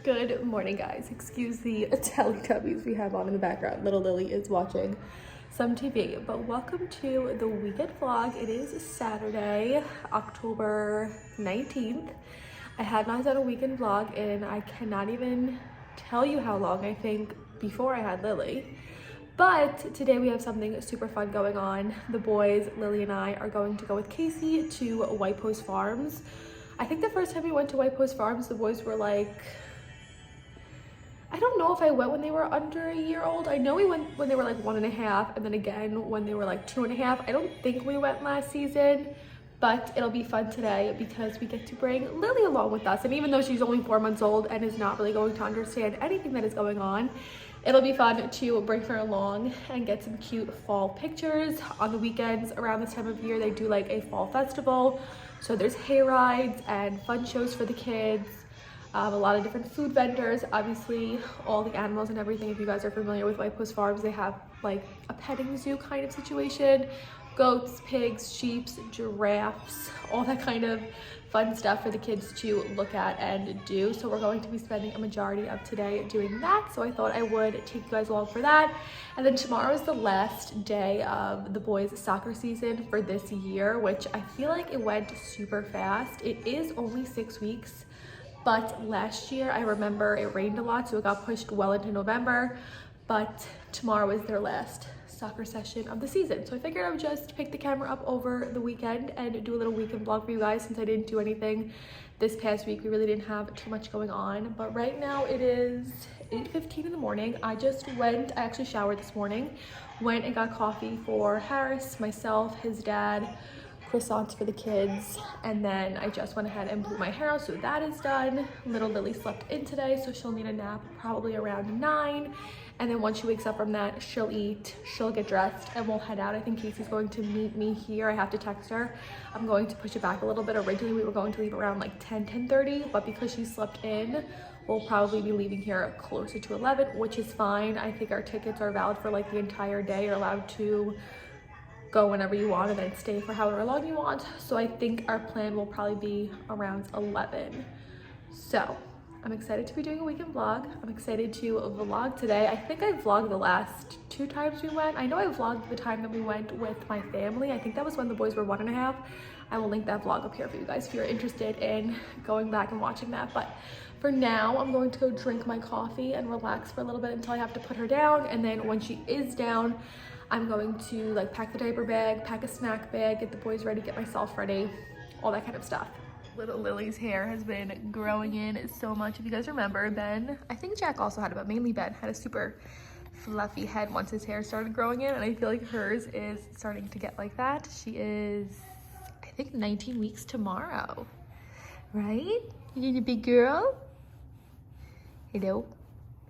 Good morning, guys. Excuse the Teletubbies we have on in the background. Little Lily is watching some TV, but welcome to the weekend vlog. It is Saturday, October 19th. I have not done a weekend vlog and I cannot even tell you how long, I think, before I had Lily. But today we have something super fun going on. The boys, Lily and I, are going to go with Kasey to White Post Farms. I think the first time we went to White Post Farms, the boys were like, I don't know if I went when they were under a year old. I know we went when they were like 1.5, and then again when they were like 2.5. I don't think we went last season, but it'll be fun today because we get to bring Lily along with us. And even though she's only 4 months old and is not really going to understand anything that is going on, it'll be fun to bring her along and get some cute fall pictures. On the weekends around this time of year, they do like a fall festival. So there's hay rides and fun shows for the kids. A lot of different food vendors, obviously all the animals and everything. If you guys are familiar with White Post Farms, they have like a petting zoo kind of situation. Goats, pigs, sheep, giraffes, all that kind of fun stuff for the kids to look at and do. So we're going to be spending a majority of today doing that. So I thought I would take you guys along for that. And then tomorrow is the last day of the boys' soccer season for this year, which I feel like it went super fast. It is only 6 weeks. But last year, I remember it rained a lot, so it got pushed well into November. But tomorrow is their last soccer session of the season. So I figured I would just pick the camera up over the weekend and do a little weekend vlog for you guys since I didn't do anything this past week. We really didn't have too much going on. But right now it is 8:15 in the morning. I actually showered this morning, went and got coffee for Harris, myself, his dad, croissants for the kids, and then I just went ahead and blew my hair out, so that is done. Little Lily slept in today, so she'll need a nap probably around 9, and then once she wakes up from that, she'll eat, she'll get dressed, and we'll head out. I think Kasey's going to meet me here. I have to text her. I'm going to push it back a little bit. Originally we were going to leave around like 10:30, but because she slept in, we'll probably be leaving here closer to 11, which is fine. I think our tickets are valid for like the entire day. You're allowed to go whenever you want and then stay for however long you want. So I think our plan will probably be around 11. So I'm excited to be doing a weekend vlog. I'm excited to vlog today. I think I vlogged the last 2 times we went. I know I vlogged the time that we went with my family. I think that was when the boys were 1.5. I will link that vlog up here for you guys if you're interested in going back and watching that. But for now, I'm going to go drink my coffee and relax for a little bit until I have to put her down. And then when she is down, I'm going to like pack the diaper bag, pack a snack bag, get the boys ready, get myself ready, all that kind of stuff. Little Lily's hair has been growing in so much. If you guys remember, Ben, I think Jack also had it, but mainly Ben had a super fluffy head once his hair started growing in, and I feel like hers is starting to get like that. She is, I think, 19 weeks tomorrow, right? You're a big girl? Hello,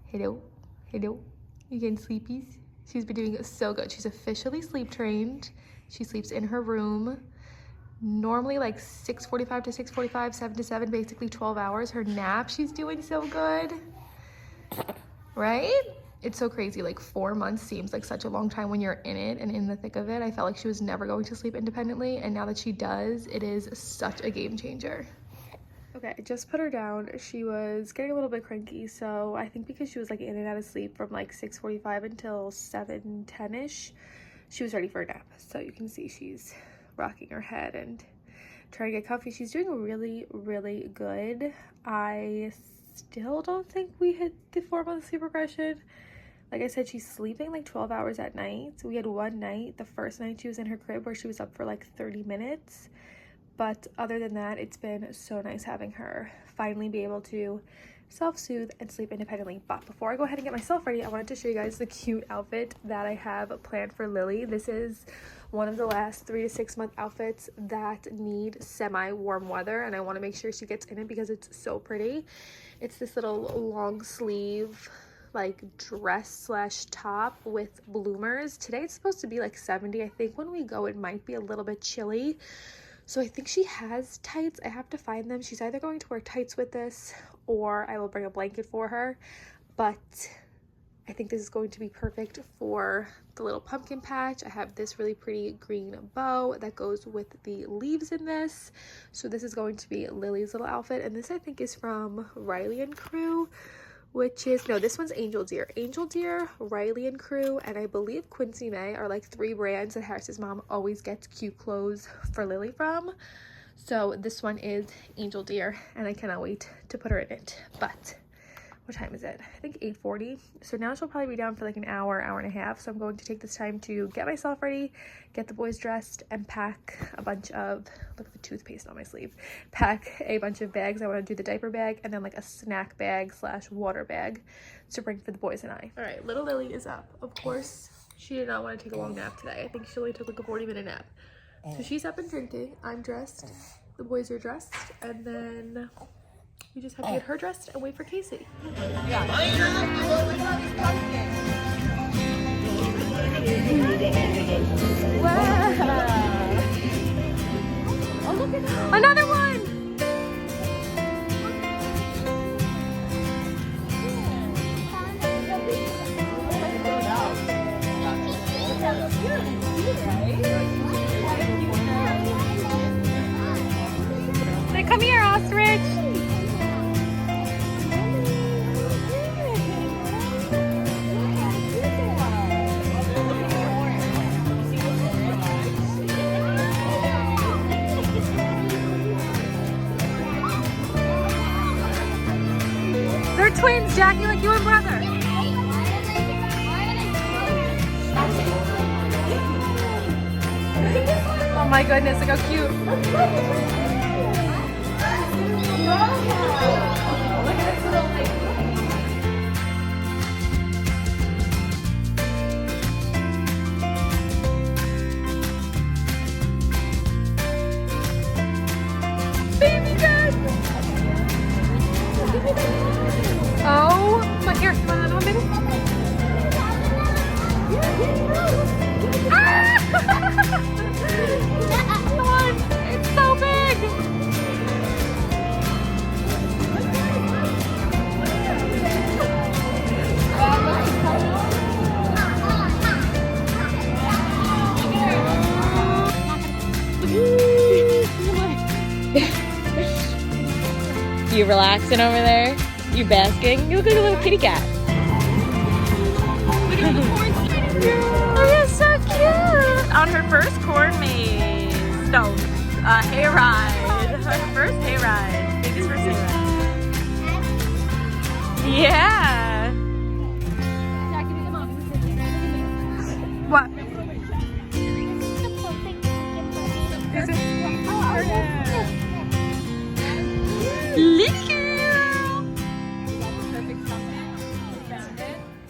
hello, hello. You getting sleepies? She's been doing so good. She's officially sleep trained. She sleeps in her room. Normally like 6:45 to 6:45, 7 to 7, basically 12 hours. Her nap, she's doing so good. Right? It's so crazy. Like 4 months seems like such a long time when you're in it and in the thick of it. I felt like she was never going to sleep independently. And now that she does, it is such a game changer. Okay, I just put her down. She was getting a little bit cranky, so I think because she was like in and out of sleep from like 6:45 until 7:10ish, she was ready for a nap. So you can see she's rocking her head and trying to get comfy. She's doing really, really good. I still don't think we hit the 4-month sleep regression. Like I said, she's sleeping like 12 hours at night. So we had one night, the first night she was in her crib, where she was up for like 30 minutes. But other than that, it's been so nice having her finally be able to self-soothe and sleep independently. But before I go ahead and get myself ready, I wanted to show you guys the cute outfit that I have planned for Lily. This is one of the last 3 to 6 month outfits that need semi-warm weather, and I want to make sure she gets in it because it's so pretty. It's this little long sleeve like dress slash top with bloomers. Today it's supposed to be like 70. I think when we go it might be a little bit chilly. So I think she has tights. I have to find them. She's either going to wear tights with this or I will bring a blanket for her. But I think this is going to be perfect for the little pumpkin patch. I have this really pretty green bow that goes with the leaves in this. So this is going to be Lily's little outfit. And this I think is from Riley and Crew, which is, no, this one's Angel Deer. Angel Deer, Riley and Crew, and I believe Quincy May are like 3 brands that Harris's mom always gets cute clothes for Lily from. So this one is Angel Deer, and I cannot wait to put her in it. But what time is it? I think 8:40. So now she'll probably be down for like an hour, hour and a half. So I'm going to take this time to get myself ready, get the boys dressed, and pack a bunch of, look at the toothpaste on my sleeve, pack a bunch of bags. I want to do the diaper bag and then like a snack bag / water bag to bring for the boys and I. All right, little Lily is up. Of course, she did not want to take a long nap today. I think she only took like a 40-minute nap. So she's up and drinking. I'm dressed. The boys are dressed. And then we just have to get her dressed and wait for Kasey. Yeah. Wow. Oh, look at that. Another one. Say, come here, ostrich. They're twins, Jackie, like you and brother. Oh my goodness, look how cute. Look at this little thing. Baby gun! Oh, my, here, you want another one, baby? Ah! Come on, it's so big! You relaxing over there? You basking? You look like a little kitty cat. Oh, you're so cute! On her first corn maze. No, hayride. Her first hayride. Baby's first hayride. Yeah. What?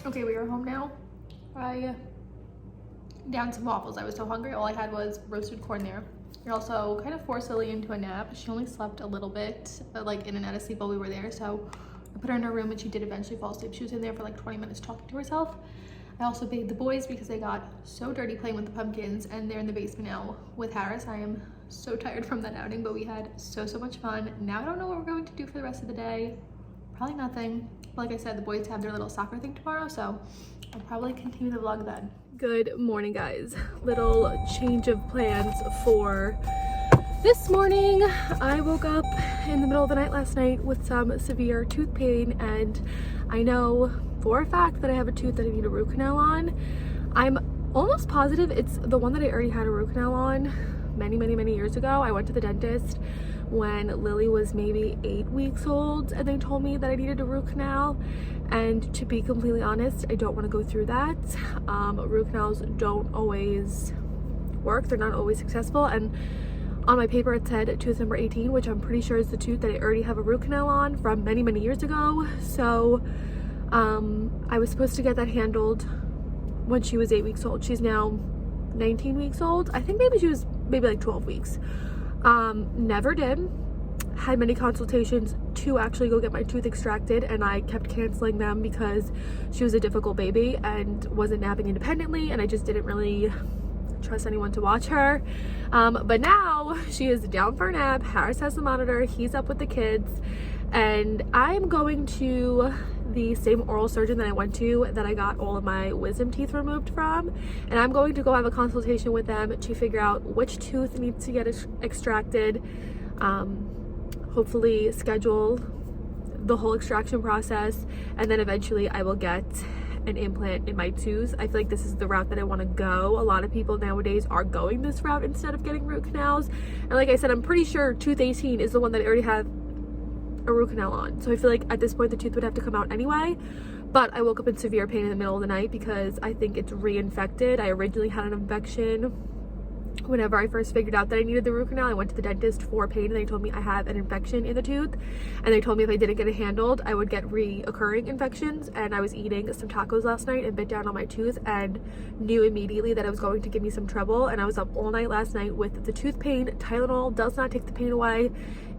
Okay, we are home now. I downed some waffles. I was so hungry. All I had was roasted corn there. I also kind of forced Lily into a nap. She only slept a little bit, like in and out of sleep while we were there. So I put her in her room and she did eventually fall asleep. She was in there for like 20 minutes talking to herself. I also bathed the boys because they got so dirty playing with the pumpkins, and they're in the basement now with Harris. I am so tired from that outing, but we had so much fun. Now I don't know what we're going to do for the rest of the day. Probably nothing. Like I said, the boys have their little soccer thing tomorrow, so I'll probably continue the vlog then. Good morning, guys. Little change of plans for this morning. I woke up in the middle of the night last night with some severe tooth pain, and I know for a fact that I have a tooth that I need a root canal on. I'm almost positive it's the one that I already had a root canal on many years ago. I went to the dentist when Lily was maybe 8 weeks old, and they told me that I needed a root canal. And to be completely honest, I don't want to go through that. Root canals don't always work. They're not always successful. And on my paper it said tooth number 18, which I'm pretty sure is the tooth that I already have a root canal on from many years ago. So I was supposed to get that handled when she was 8 weeks old. She's now 19 weeks old. I think maybe she was like 12 weeks. Never did. Had many consultations to actually go get my tooth extracted, and I kept canceling them because she was a difficult baby and wasn't napping independently, and I just didn't really trust anyone to watch her. But now she is down for a nap. Harris has the monitor. He's up with the kids, and I'm going to the same oral surgeon that I went to that I got all of my wisdom teeth removed from, and I'm going to go have a consultation with them to figure out which tooth needs to get extracted, hopefully schedule the whole extraction process, and then eventually I will get an implant in my tooth. I feel like this is the route that I want to go. A lot of people nowadays are going this route instead of getting root canals, and like I said, I'm pretty sure tooth 18 is the one that I already have a root canal on, so I feel like at this point the tooth would have to come out anyway. But I woke up in severe pain in the middle of the night because I think it's reinfected. I originally had an infection whenever I first figured out that I needed the root canal. I went to the dentist for pain and they told me I have an infection in the tooth, and they told me if I didn't get it handled I would get reoccurring infections. And I was eating some tacos last night and bit down on my tooth and knew immediately that it was going to give me some trouble, and I was up all night last night with the tooth pain. Tylenol does not take the pain away.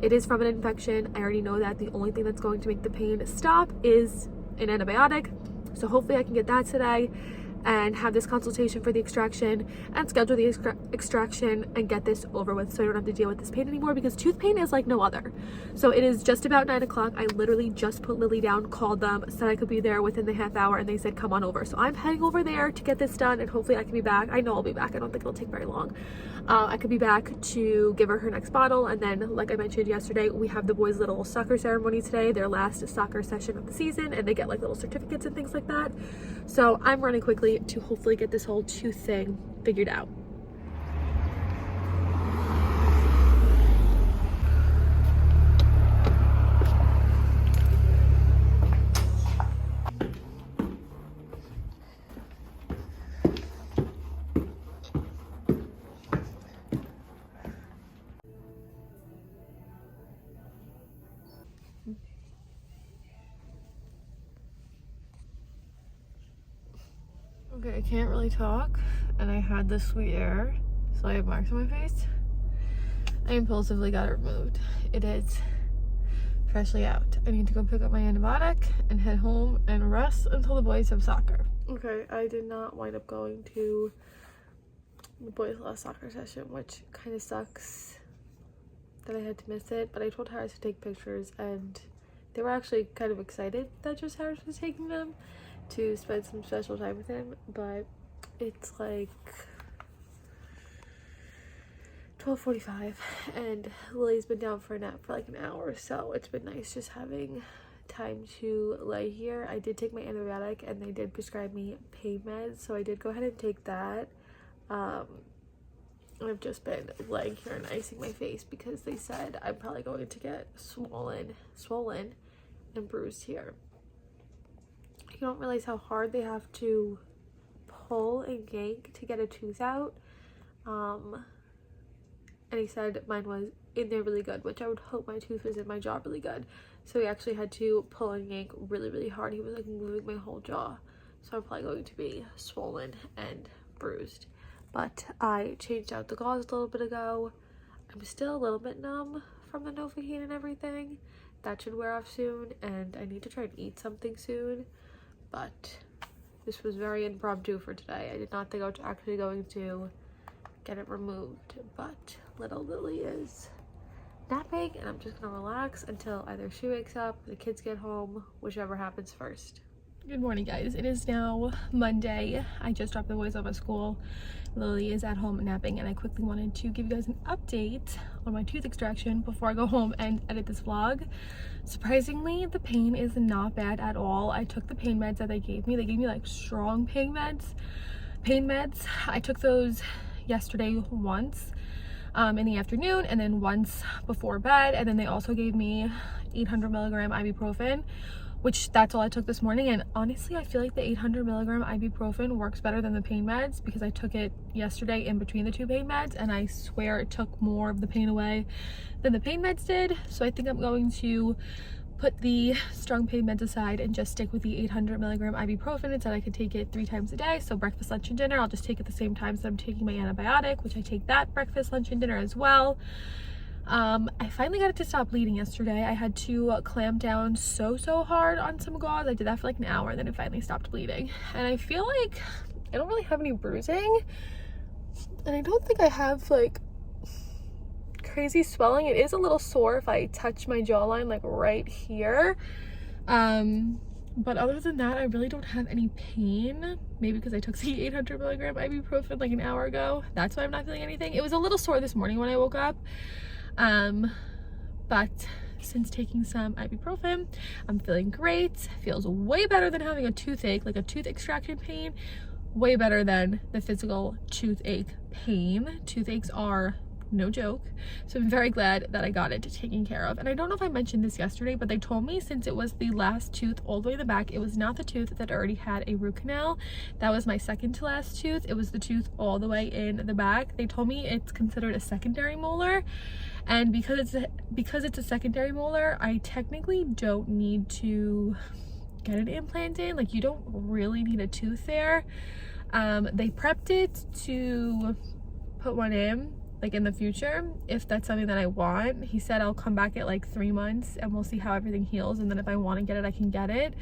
It is from an infection. I already know that. The only thing that's going to make the pain stop is an antibiotic, so hopefully I can get that today and have this consultation for the extraction and schedule the extraction and get this over with so I don't have to deal with this pain anymore, because tooth pain is like no other. So it is just about 9 o'clock. I literally just put Lily down, called them, said I could be there within the half hour, and they said come on over. So I'm heading over there to get this done, and hopefully I can be back. I know I'll be back. I don't think it'll take very long. I could be back to give her next bottle, and then like I mentioned yesterday, we have the boys' little soccer ceremony today, their last soccer session of the season, and they get like little certificates and things like that. So I'm running quickly to hopefully get this whole tooth thing figured out. Okay, I can't really talk, and I had the sweet air, so I have marks on my face. I impulsively got it removed. It is freshly out. I need to go pick up my antibiotic and head home and rest until the boys have soccer. Okay, I did not wind up going to the boys' last soccer session, which kind of sucks that I had to miss it, but I told Harris to take pictures, and they were actually kind of excited that just Harris was taking them to spend some special time with him. But it's like 12:45 and Lily's been down for a nap for like an hour, so it's been nice just having time to lay here. I did take my antibiotic and they did prescribe me pain meds, so I did go ahead and take that. I've just been laying here and icing my face because they said I'm probably going to get swollen and bruised here. You don't realize how hard they have to pull and yank to get a tooth out. And he said mine was in there really good, which I would hope my tooth was in my jaw really good. So he actually had to pull and yank really hard. He was like moving my whole jaw. So I'm probably going to be swollen and bruised. But I changed out the gauze a little bit ago. I'm still a little bit numb from the Novocaine and everything. That should wear off soon, and I need to try and eat something soon. But this was very impromptu for today. I did not think I was actually going to get it removed, but little Lily is napping, and I'm just gonna relax until either she wakes up or the kids get home, whichever happens first. Good morning, guys. It is now Monday. I just dropped the boys off at school. Lily is at home napping, and I quickly wanted to give you guys an update on my tooth extraction before I go home and edit this vlog. Surprisingly, the pain is not bad at all. I took the pain meds that they gave me. They gave me like strong pain meds. I took those yesterday once in the afternoon, and then once before bed, and then they also gave me 800 milligram ibuprofen, which that's all I took this morning. And honestly, I feel like the 800 milligram ibuprofen works better than the pain meds because I took it yesterday in between the two pain meds, and I swear it took more of the pain away than the pain meds did. So I think I'm going to put the strong pain meds aside and just stick with the 800 milligram ibuprofen. It said I could take it 3 times a day, so breakfast, lunch, and dinner. I'll just take it the same times that I'm taking my antibiotic, which I take that breakfast, lunch, and dinner as well. I finally got it to stop bleeding yesterday. I had to clamp down so hard on some gauze. I did that for like an hour, and then it finally stopped bleeding. And I feel like I don't really have any bruising, and I don't think I have like crazy swelling. It is a little sore if I touch my jawline, like right here. But other than that, I really don't have any pain. Maybe because I took the 800 milligram ibuprofen like an hour ago. That's why I'm not feeling anything. It was a little sore this morning when I woke up. But since taking some ibuprofen, I'm feeling great. Feels way better than having a toothache, like a tooth extraction pain. Way better than the physical toothache pain. Toothaches are no joke. So I'm very glad that I got it taken care of. And I don't know if I mentioned this yesterday, but they told me since it was the last tooth all the way in the back, it was not the tooth that already had a root canal. That was my second to last tooth. It was the tooth all the way in the back. They told me it's considered a secondary molar. And because it's a secondary molar, I technically don't need to get an implant in. Like, you don't really need a tooth there. They prepped it to put one in, like in the future, if that's something that I want. He said I'll come back at like 3 months and we'll see how everything heals, and then if I want to get it, I can get it.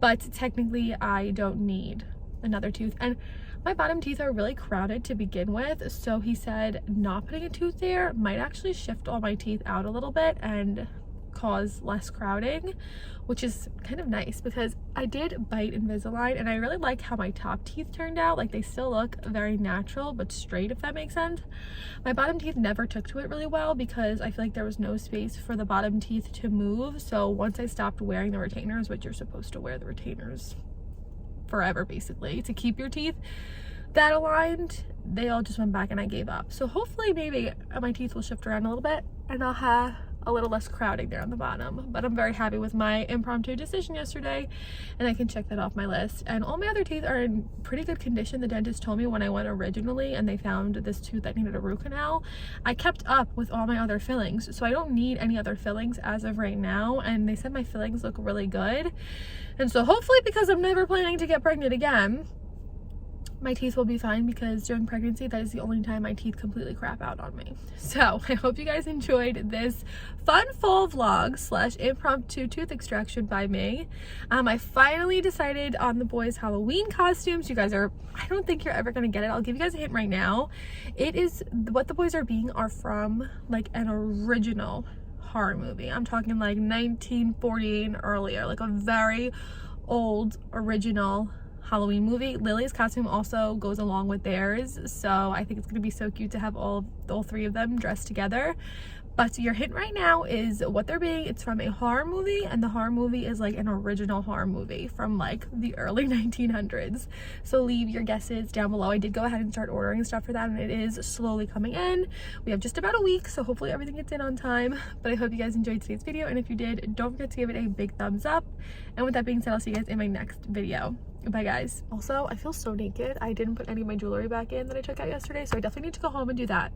But technically I don't need another tooth, and my bottom teeth are really crowded to begin with, so he said not putting a tooth there might actually shift all my teeth out a little bit and cause less crowding, which is kind of nice because I did bite Invisalign and I really like how my top teeth turned out. Like, they still look very natural but straight, if that makes sense. My bottom teeth never took to it really well because I feel like there was no space for the bottom teeth to move. So once I stopped wearing the retainers, which you're supposed to wear the retainers forever basically to keep your teeth that aligned, they all just went back and I gave up. So hopefully maybe my teeth will shift around a little bit and I'll have a little less crowding there on the bottom. But I'm very happy with my impromptu decision yesterday, and I can check that off my list. And all my other teeth are in pretty good condition. The dentist told me when I went originally and they found this tooth that needed a root canal, I kept up with all my other fillings, so I don't need any other fillings as of right now. And they said my fillings look really good, and so hopefully, because I'm never planning to get pregnant again, my teeth will be fine, because during pregnancy, that is the only time my teeth completely crap out on me. So I hope you guys enjoyed this fun fall vlog / impromptu tooth extraction by me. I finally decided on the boys' Halloween costumes. You guys are, I don't think you're ever gonna get it. I'll give you guys a hint right now. It is, what the boys are being are from like an original horror movie. I'm talking like 1948 and earlier, like a very old original Halloween movie. Lily's costume also goes along with theirs, so I think it's gonna be so cute to have all 3 of them dressed together. But your hint right now is what they're being. It's from a horror movie, and the horror movie is like an original horror movie from like the early 1900s. So leave your guesses down below. I did go ahead and start ordering stuff for that, and it is slowly coming in. We have just about a week, so hopefully everything gets in on time. But I hope you guys enjoyed today's video, and if you did, don't forget to give it a big thumbs up. And with that being said, I'll see you guys in my next video. Bye guys. Also, I feel so naked. I didn't put any of my jewelry back in that I took out yesterday, so I definitely need to go home and do that.